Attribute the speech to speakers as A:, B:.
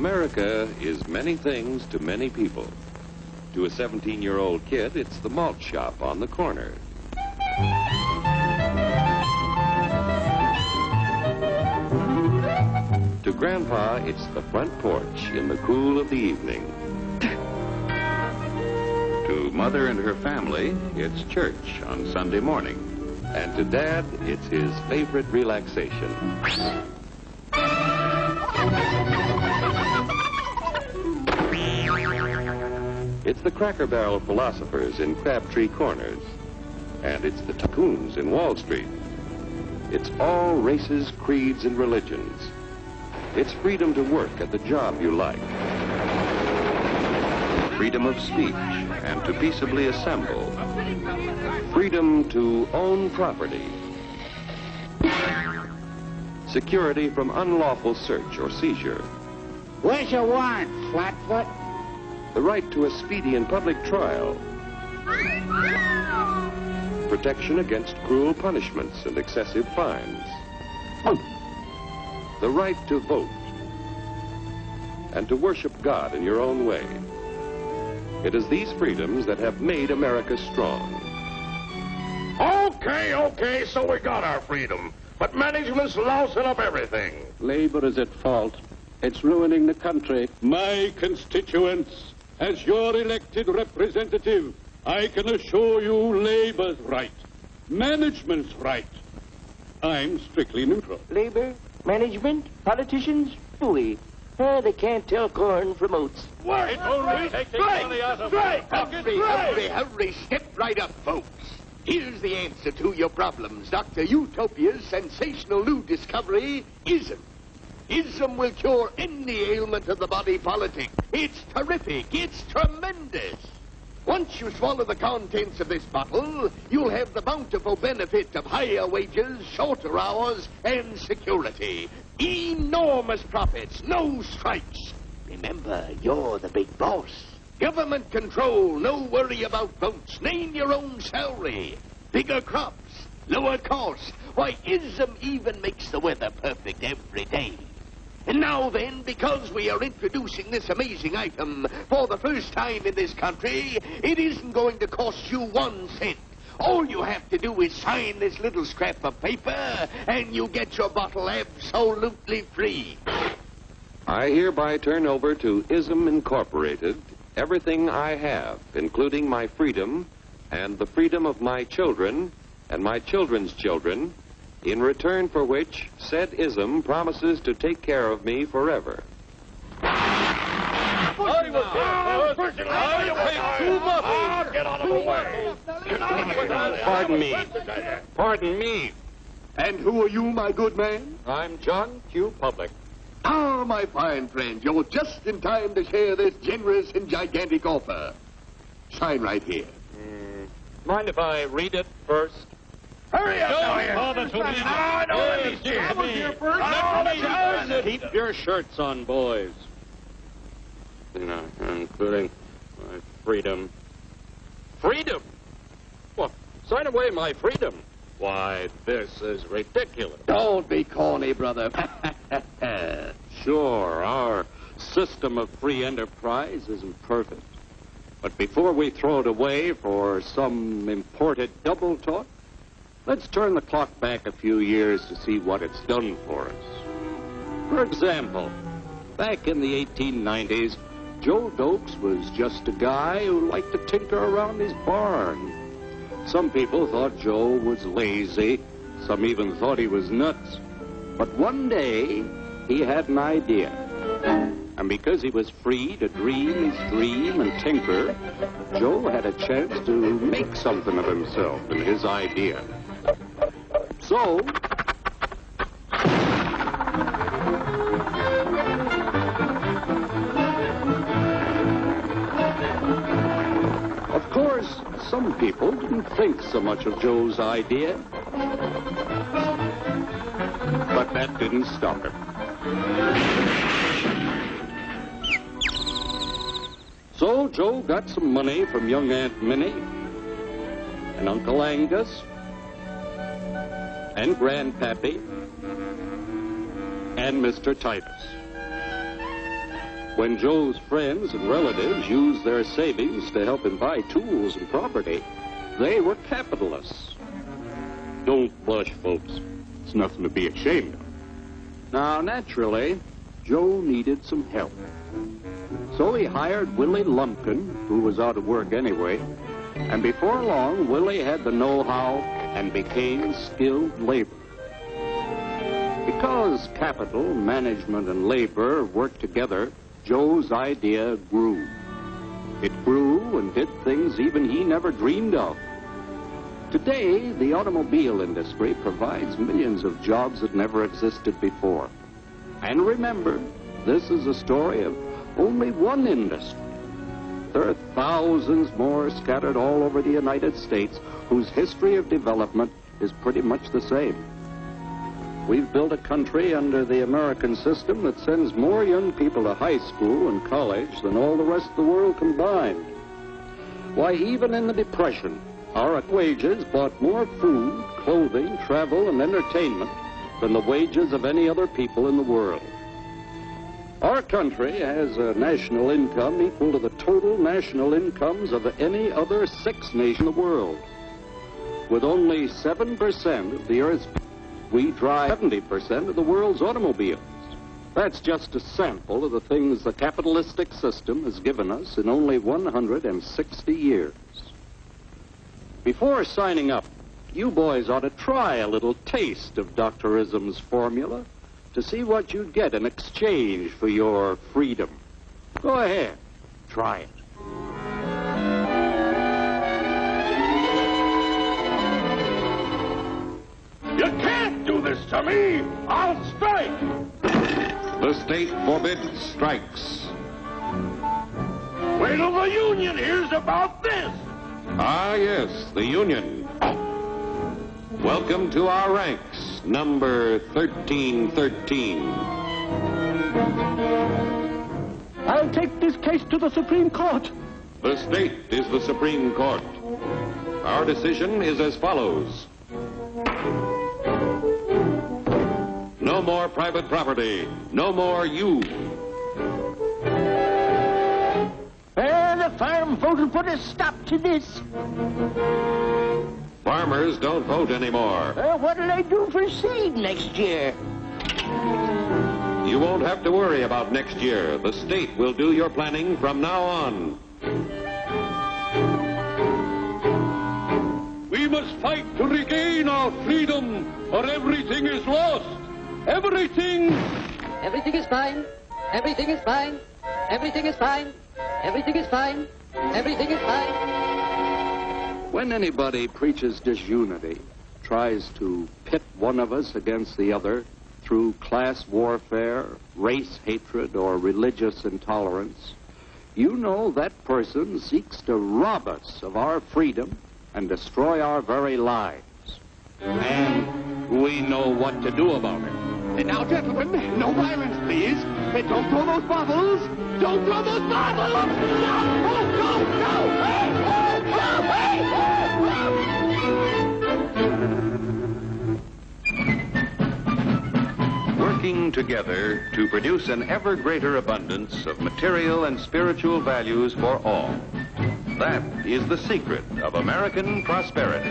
A: America is many things to many people. To a 17-year-old kid, it's the malt shop on the corner. To Grandpa, it's the front porch in the cool of the evening. To Mother and her family, it's church on Sunday morning. And to Dad, it's his favorite relaxation. It's the Cracker Barrel philosophers in Crabtree Corners. And it's the tycoons in Wall Street. It's all races, creeds, and religions. It's freedom to work at the job you like. Freedom of speech and to peaceably assemble. Freedom to own property. Security from unlawful search or seizure.
B: Where's your warrant, Flatfoot?
A: The right to a speedy and public trial. Protection against cruel punishments and excessive fines. The right to vote. And to worship God in your own way. It is these freedoms that have made America strong.
C: Okay, so we got our freedom. But management's lousing up everything.
D: Labor is at fault. It's ruining the country.
E: My constituents, as your elected representative, I can assure you Labor's right. Management's right. I'm strictly neutral.
F: Labor, management, politicians, fooey. They can't tell corn from oats.
C: What? It's only taking money out of
G: Hurry, step right up, folks. Here's the answer to your problems. Dr. Utopia's sensational new discovery, ism. Ism will cure any ailment of the body politic. It's terrific. It's tremendous. Once you swallow the contents of this bottle, you'll have the bountiful benefit of higher wages, shorter hours, and security. Enormous profits, no strikes. Remember, you're the big boss. Government control, no worry about votes. Name your own salary. Bigger crops, lower costs. Why, ism even makes the weather perfect every day. And now then, because we are introducing this amazing item for the first time in this country, it isn't going to cost you 1 cent. All you have to do is sign this little scrap of paper, and you get your bottle absolutely free.
A: I hereby turn over to ISM Incorporated everything I have, including my freedom and the freedom of my children and my children's children, in return for which said ISM promises to take care of me forever.
C: Get out of the way.
H: Pardon me.
G: And who are you, my good man?
H: I'm John Q. Public.
G: Ah, my fine friend, you're just in time to share this generous and gigantic offer. Sign right here.
H: Mind if I read it first?
C: Hurry up,
E: Keep your shirts on, boys.
H: Including my freedom. Freedom? Well, sign away my freedom. Why, this is ridiculous.
G: Don't be corny, brother.
D: Sure, our system of free enterprise isn't perfect. But before we throw it away for some imported double talk, let's turn the clock back a few years to see what it's done for us. For example, back in the 1890s, Joe Dokes was just a guy who liked to tinker around his barn. Some people thought Joe was lazy. Some even thought he was nuts. But one day, he had an idea. And because he was free to dream his dream and tinker, Joe had a chance to make something of himself and his idea. So, of course, some people didn't think so much of Joe's idea. But that didn't stop him. So Joe got some money from young Aunt Minnie and Uncle Angus and Grandpappy and Mr. Titus. When Joe's friends and relatives used their savings to help him buy tools and property, they were capitalists.
E: Don't blush, folks. It's nothing to be ashamed of.
D: Now, naturally, Joe needed some help. So he hired Willie Lumpkin, who was out of work anyway, and before long, Willie had the know-how and became skilled labor. Because capital, management, and labor worked together, Joe's idea grew. It grew and did things even he never dreamed of. Today, the automobile industry provides millions of jobs that never existed before. And remember, this is a story of only one industry. There are thousands more scattered all over the United States whose history of development is pretty much the same. We've built a country under the American system that sends more young people to high school and college than all the rest of the world combined. Why, even in the Depression, our wages bought more food, clothing, travel, and entertainment than the wages of any other people in the world. Our country has a national income equal to the total national incomes of any other 6 nations in the world. With only 7% of the Earth's people, we drive 70% of the world's automobiles. That's just a sample of the things the capitalistic system has given us in only 160 years. Before signing up, you boys ought to try a little taste of Dr. Ism's formula to see what you'd get in exchange for your freedom. Go ahead, try it.
C: You can't do this to me! I'll strike!
A: The state forbids strikes.
C: Wait till the union hears about this!
A: Ah, yes, the Union. Welcome to our ranks, number 1313.
F: I'll take this case to the Supreme Court.
A: The state is the Supreme Court. Our decision is as follows. No more private property. No more you.
F: The farm vote will put a stop to this.
A: Farmers don't vote anymore.
F: What'll I do for seed next year?
A: You won't have to worry about next year. The state will do your planning from now on.
E: We must fight to regain our freedom, or everything is lost. Everything!
I: Everything is fine. Everything is fine. Everything is fine. Everything is fine. Everything is fine.
D: When anybody preaches disunity, tries to pit one of us against the other through class warfare, race hatred, or religious intolerance, you know that person seeks to rob us of our freedom and destroy our very lives. And we know what to do about it.
G: Now, gentlemen, no violence, please. Don't throw those bottles. Don't throw those bottles. No.
A: Working together to produce an ever greater abundance of material and spiritual values for all. That is the secret of American prosperity.